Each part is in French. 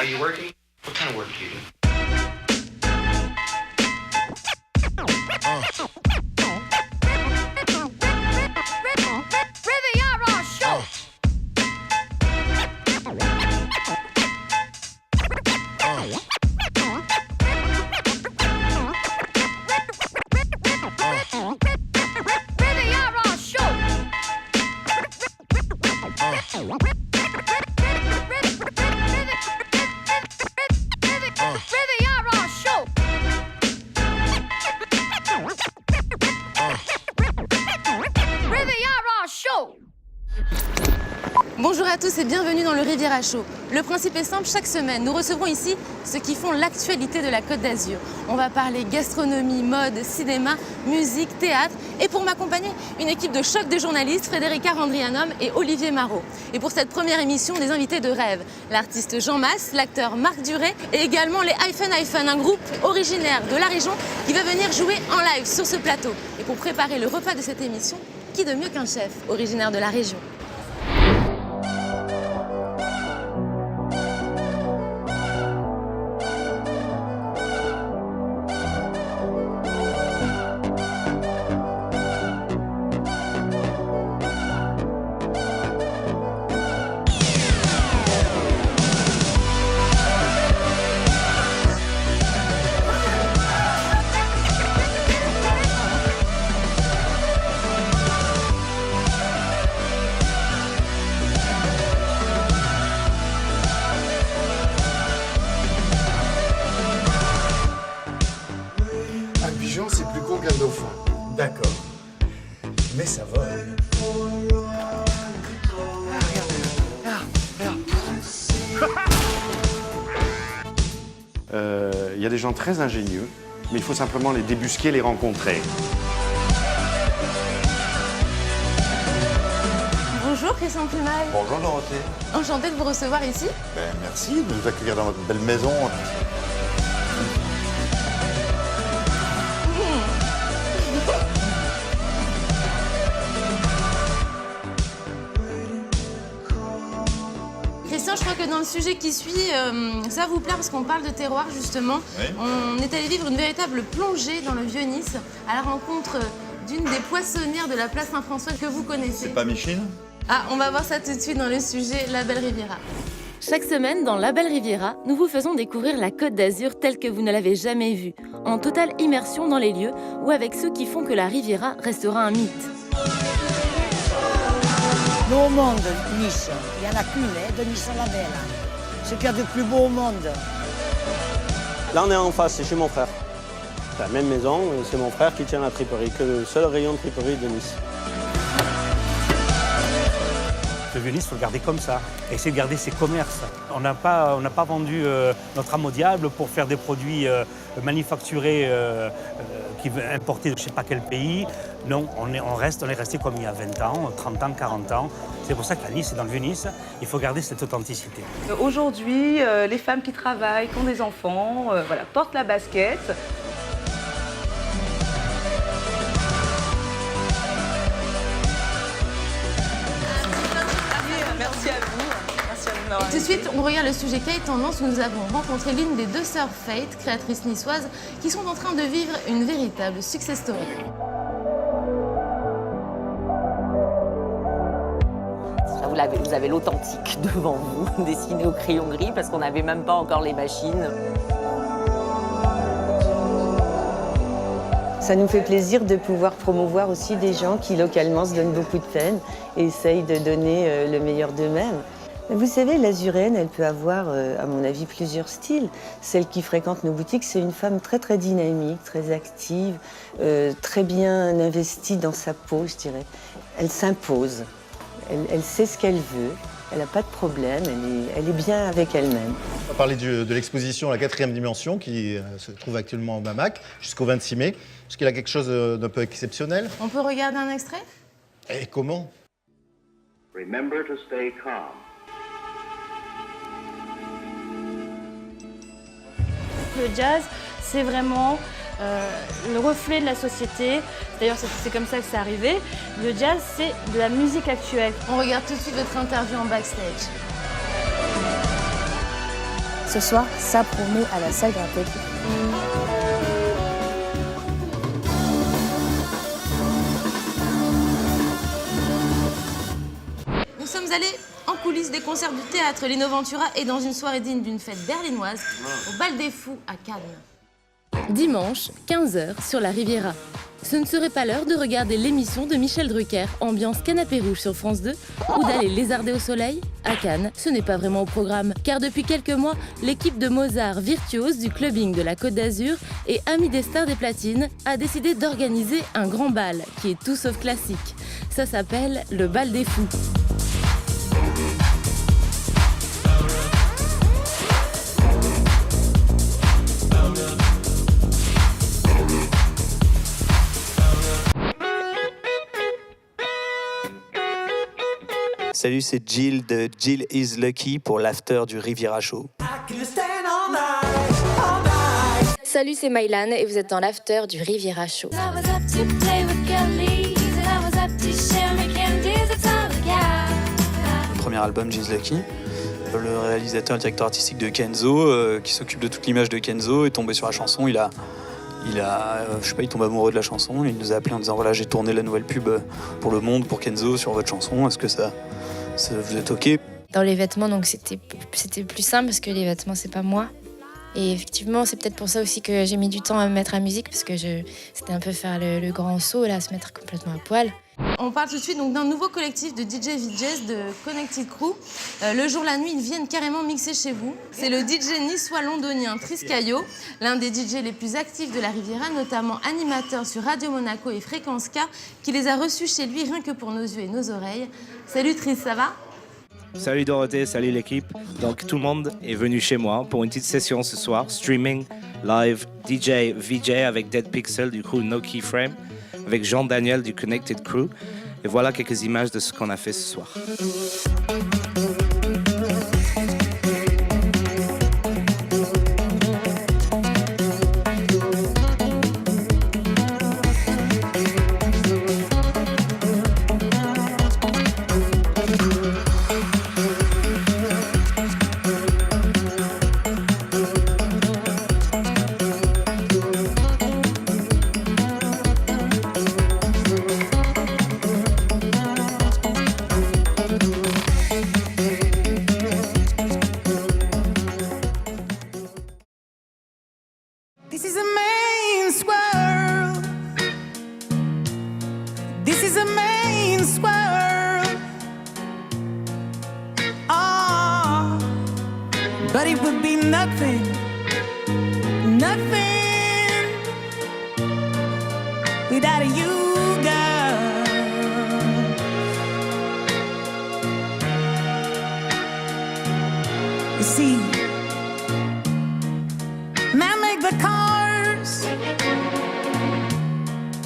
Are you working? What kind of work do you do? Bonjour à tous et bienvenue dans le Riviera Show. Le principe est simple, chaque semaine, nous recevrons ici ceux qui font l'actualité de la Côte d'Azur. On va parler gastronomie, mode, cinéma, musique, théâtre. Et pour m'accompagner, une équipe de choc de journalistes, Frédérica Randrianum et Olivier Marot. Et pour cette première émission, des invités de rêve, l'artiste Jean Masse, l'acteur Marc Duret et également les Hyphen, un groupe originaire de la région qui va venir jouer en live sur ce plateau. Et pour préparer le repas de cette émission, qui de mieux qu'un chef originaire de la région? C'est plus con qu'un dauphin. D'accord. Mais ça va. Il y a des gens très ingénieux, mais il faut simplement les débusquer, les rencontrer. Bonjour Christian Plumal. Bonjour Dorothée. Enchantée de vous recevoir ici. Merci de nous accueillir dans votre belle maison. Christian, je crois que dans le sujet qui suit, ça va vous plaire parce qu'on parle de terroir justement. Oui. On est allé vivre une véritable plongée dans le Vieux-Nice à la rencontre d'une des poissonnières de la place Saint-François que vous connaissez. C'est pas Micheline? Ah, on va voir ça tout de suite dans le sujet La Belle Riviera. Chaque semaine, dans La Belle Riviera, nous vous faisons découvrir la Côte d'Azur telle que vous ne l'avez jamais vue, en totale immersion dans les lieux ou avec ceux qui font que la Riviera restera un mythe. Nous au monde, Nice, il y en a qu'une, de Nice à la Belle. Ce qu'il y a de plus beau au monde. Là, on est en face, c'est chez mon frère. C'est la même maison, c'est mon frère qui tient la triperie, que le seul rayon de triperie de Nice. Le Vieux-Nice, il faut le garder comme ça. Essayer de garder ses commerces. On n'a pas vendu notre âme au diable pour faire des produits manufacturés importés de je ne sais pas quel pays. Non, on est resté comme il y a 20 ans, 30 ans, 40 ans. C'est pour ça qu'à Nice et dans le Vieux-Nice, il faut garder cette authenticité. Aujourd'hui, les femmes qui travaillent, qui ont des enfants, voilà, portent la basket. Merci à vous. Merci à vous. Et tout de suite, on regarde le sujet Quai Tendance où nous avons rencontré l'une des deux sœurs Fate, créatrices niçoises, qui sont en train de vivre une véritable success story. Vous avez l'authentique devant vous, dessiné au crayon gris, parce qu'on n'avait même pas encore les machines. Ça nous fait plaisir de pouvoir promouvoir aussi des gens qui, localement, se donnent beaucoup de peine et essayent de donner le meilleur d'eux-mêmes. Vous savez, l'azuréenne, elle peut avoir, à mon avis, plusieurs styles. Celle qui fréquente nos boutiques, c'est une femme très, très dynamique, très active, très bien investie dans sa peau, je dirais. Elle s'impose. Elle sait ce qu'elle veut, elle n'a pas de problème, elle est bien avec elle-même. On va parler de l'exposition La 4e dimension qui se trouve actuellement au MAMAC jusqu'au 26 mai. Est-ce qu'il y a quelque chose d'un peu exceptionnel? On peut regarder un extrait? Et comment? Remember to stay calm. Le jazz, c'est vraiment le reflet de la société. D'ailleurs, c'est comme ça que c'est arrivé. Le jazz, c'est de la musique actuelle. On regarde tout de suite votre interview en backstage. Ce soir, ça promet à la salle Grapec. Nous sommes allés en coulisses des concerts du théâtre Lino Ventura et dans une soirée digne d'une fête berlinoise au Bal des Fous à Cannes. Dimanche, 15h sur la Riviera. Ce ne serait pas l'heure de regarder l'émission de Michel Drucker, ambiance canapé rouge sur France 2, ou d'aller lézarder au soleil? À Cannes, ce n'est pas vraiment au programme, car depuis quelques mois, l'équipe de Mozart, virtuose du clubbing de la Côte d'Azur et amie des stars des platines, a décidé d'organiser un grand bal, qui est tout sauf classique. Ça s'appelle le Bal des Fous. Salut, c'est Jill de Jill is Lucky pour l'after du Riviera Show. Salut, c'est Mylan et vous êtes dans l'after du Riviera Show. Mon premier album, Jill is Lucky. Le réalisateur et directeur artistique de Kenzo, qui s'occupe de toute l'image de Kenzo, est tombé sur la chanson. Il tombe amoureux de la chanson. Il nous a appelé en disant voilà, j'ai tourné la nouvelle pub pour Le Monde, pour Kenzo, sur votre chanson. Est-ce que ça vous êtes OK? Dans les vêtements, donc c'était plus simple parce que les vêtements, c'est pas moi. Et effectivement, c'est peut-être pour ça aussi que j'ai mis du temps à me mettre à la musique parce que c'était un peu faire le grand saut, là, se mettre complètement à poil. On parle tout de suite donc d'un nouveau collectif de DJ VJs de Connected Crew. Le jour, la nuit, ils viennent carrément mixer chez vous. C'est le DJ niçois londonien Tris Caillot, l'un des DJ les plus actifs de la Riviera, notamment animateur sur Radio Monaco et Fréquence K, qui les a reçus chez lui rien que pour nos yeux et nos oreilles. Salut Tris, ça va? Salut Dorothée, salut l'équipe. Donc tout le monde est venu chez moi pour une petite session ce soir, streaming, live, DJ, VJ avec Dead Pixel du crew No Keyframe, avec Jean-Daniel du Connected Crew. Et voilà quelques images de ce qu'on a fait ce soir. This is a man's world. This is a man's world. Oh, but it would be nothing, nothing without you, girl. You see, man make the cars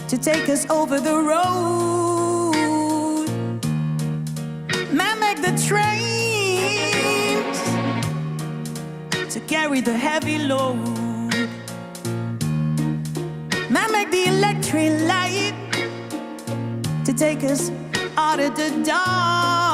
to take us over the road. Man make the trains to carry the heavy load. Man make the electric light to take us out of the dark.